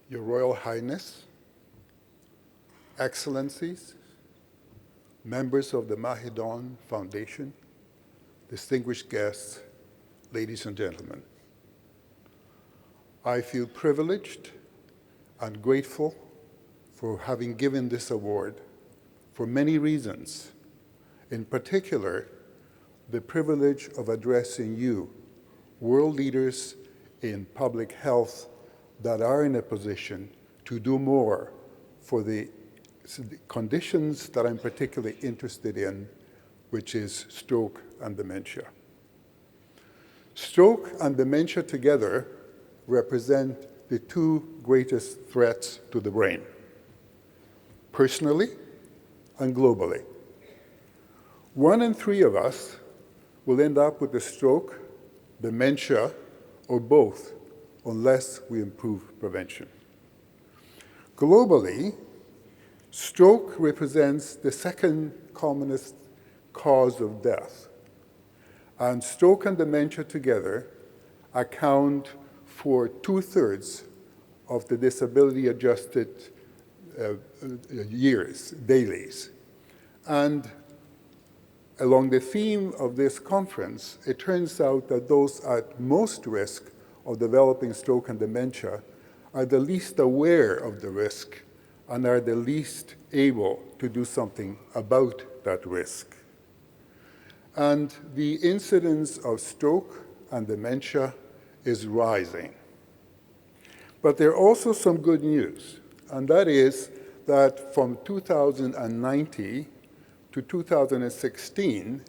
Your Royal Highness, Excellencies, members of the Mahidol Foundation, distinguished guests, ladies and gentlemen. I feel privileged and grateful for having given this award for many reasons, in particular, the privilege of addressing you, world leaders in public health that are in a position to do more for the conditions that I'm particularly interested in, which is stroke and dementia. Stroke and dementia together represent the two greatest threats to the brain, personally and globally. 1 in 3 of us will end up with a stroke, dementia, or both, unless we improve prevention. Globally, stroke represents the second commonest cause of death, and stroke and dementia together account for 2/3 of the disability-adjusted dailies. And along the theme of this conference, it turns out that those at most risk of developing stroke and dementia are the least aware of the risk and are the least able to do something about that risk. And the incidence of stroke and dementia is rising. But there are also some good news, and that is that from 2090 to 2016,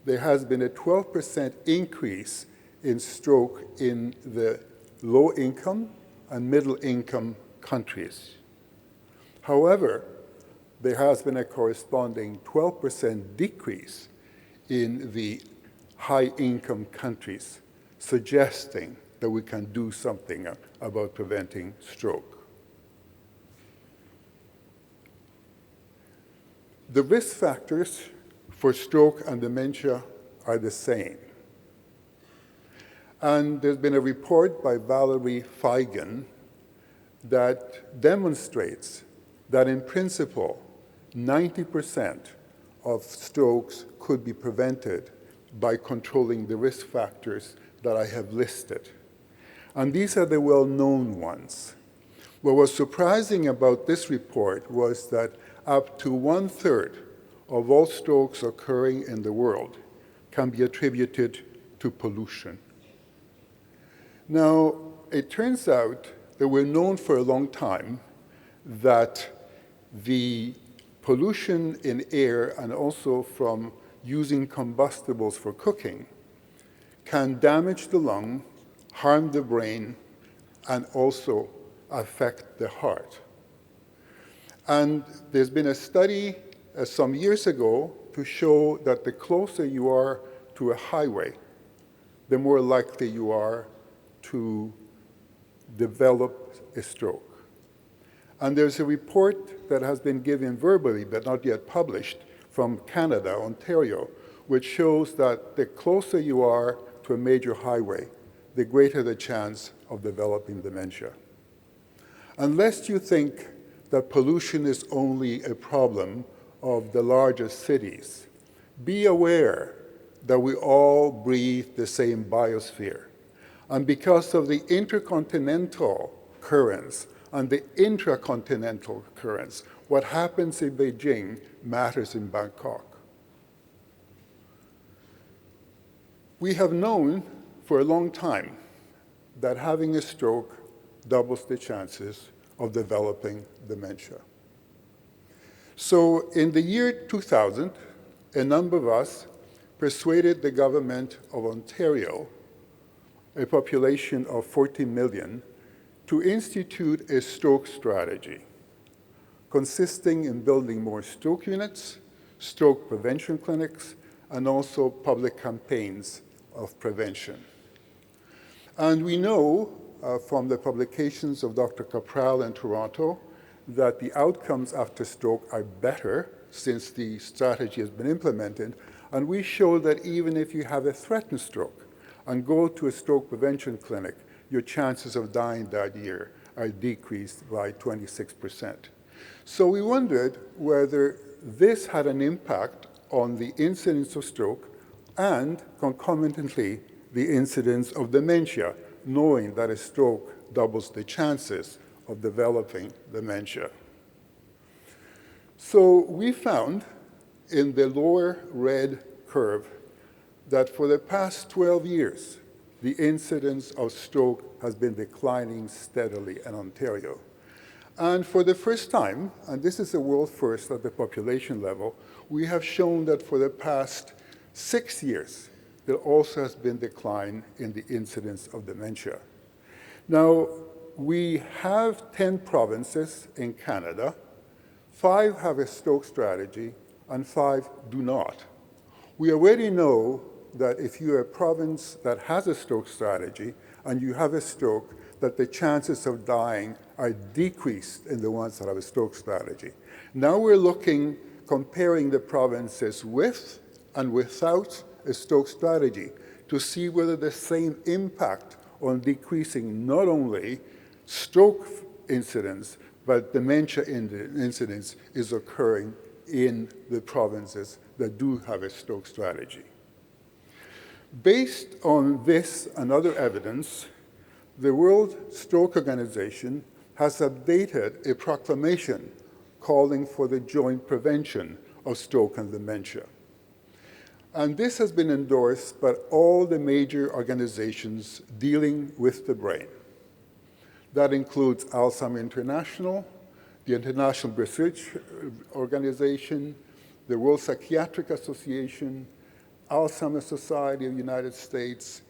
there has been a 12% increase in stroke in the low-income and middle-income countries. However, there has been a corresponding 12% decrease in the high-income countries, suggesting that we can do something about preventing stroke. The risk factors for stroke and dementia are the same. And there's been a report by Valerie Feigen that demonstrates that in principle, 90% of strokes could be prevented by controlling the risk factors that I have listed. And these are the well-known ones. What was surprising about this report was that up to 1/3 of all strokes occurring in the world can be attributed to pollution. Now, it turns out that we're known for a long time that the pollution in air and also from using combustibles for cooking can damage the lung, harm the brain, and also affect the heart. And there's been a study some years ago to show that the closer you are to a highway, the more likely you are to develop a stroke. And there's a report that has been given verbally, but not yet published, from Canada, Ontario, which shows that the closer you are to a major highway, the greater the chance of developing dementia. Unless you think that pollution is only a problem of the largest cities, be aware that we all breathe the same biosphere. And because of the intercontinental currents and the intracontinental currents, what happens in Beijing matters in Bangkok. We have known for a long time that having a stroke doubles the chances of developing dementia. So in the year 2000, a number of us persuaded the government of Ontario, a population of 40 million, to institute a stroke strategy, consisting in building more stroke units, stroke prevention clinics, and also public campaigns of prevention. And we know from the publications of Dr. Capral in Toronto that the outcomes after stroke are better since the strategy has been implemented. And we show that even if you have a threatened stroke and go to a stroke prevention clinic, your chances of dying that year are decreased by 26%. So we wondered whether this had an impact on the incidence of stroke and concomitantly the incidence of dementia, knowing that a stroke doubles the chances of developing dementia. So we found in the lower red curve that for the past 12 years, the incidence of stroke has been declining steadily in Ontario. And for the first time, and this is a world first at the population level, we have shown that for the past 6 years, there also has been decline in the incidence of dementia. Now, we have 10 provinces in Canada. 5 have a stroke strategy, and 5 do not. We already know that if you're a province that has a stroke strategy and you have a stroke, that the chances of dying are decreased in the ones that have a stroke strategy. Now we're looking, comparing the provinces with and without a stroke strategy to see whether the same impact on decreasing not only stroke incidence, but dementia incidence is occurring in the provinces that do have a stroke strategy. Based on this and other evidence, the World Stroke Organization has updated a proclamation calling for the joint prevention of stroke and dementia. And this has been endorsed by all the major organizations dealing with the brain. That includes Alzheimer's International, the International Research Organization, the World Psychiatric Association, Alzheimer's Society of the United States,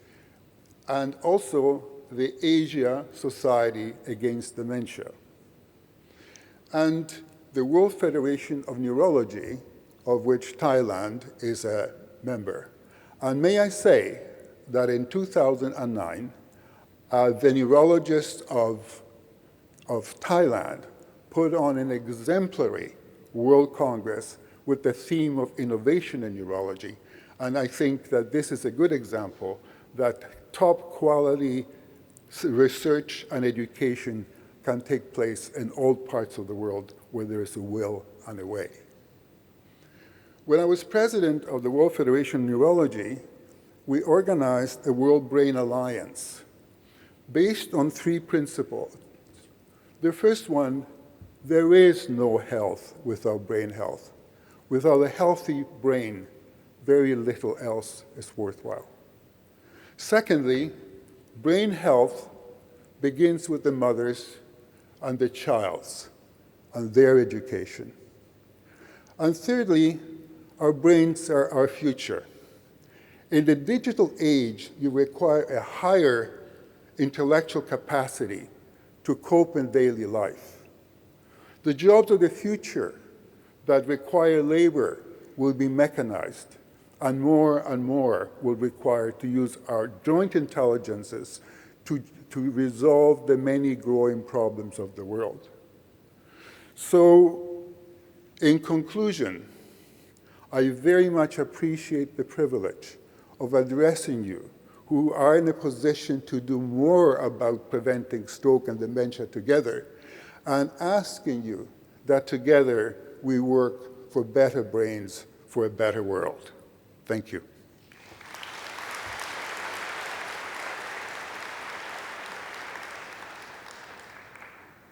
and also the Asia Society Against Dementia. And the World Federation of Neurology, of which Thailand is a member. And may I say that in 2009, the neurologists of Thailand put on an exemplary World Congress with the theme of innovation in neurology. And I think that this is a good example that top quality research and education can take place in all parts of the world where there is a will and a way. When I was president of the World Federation of Neurology, we organized a World Brain Alliance based on 3 principles. The first one, there is no health without brain health. Without a healthy brain, very little else is worthwhile. Secondly, brain health begins with the mothers and the child's and their education. And thirdly, our brains are our future. In the digital age, you require a higher intellectual capacity to cope in daily life. The jobs of the future that require labor will be mechanized, and more will require to use our joint intelligences to resolve the many growing problems of the world. So, in conclusion, I very much appreciate the privilege of addressing you who are in a position to do more about preventing stroke and dementia together, and asking you that together we work for better brains for a better world. Thank you.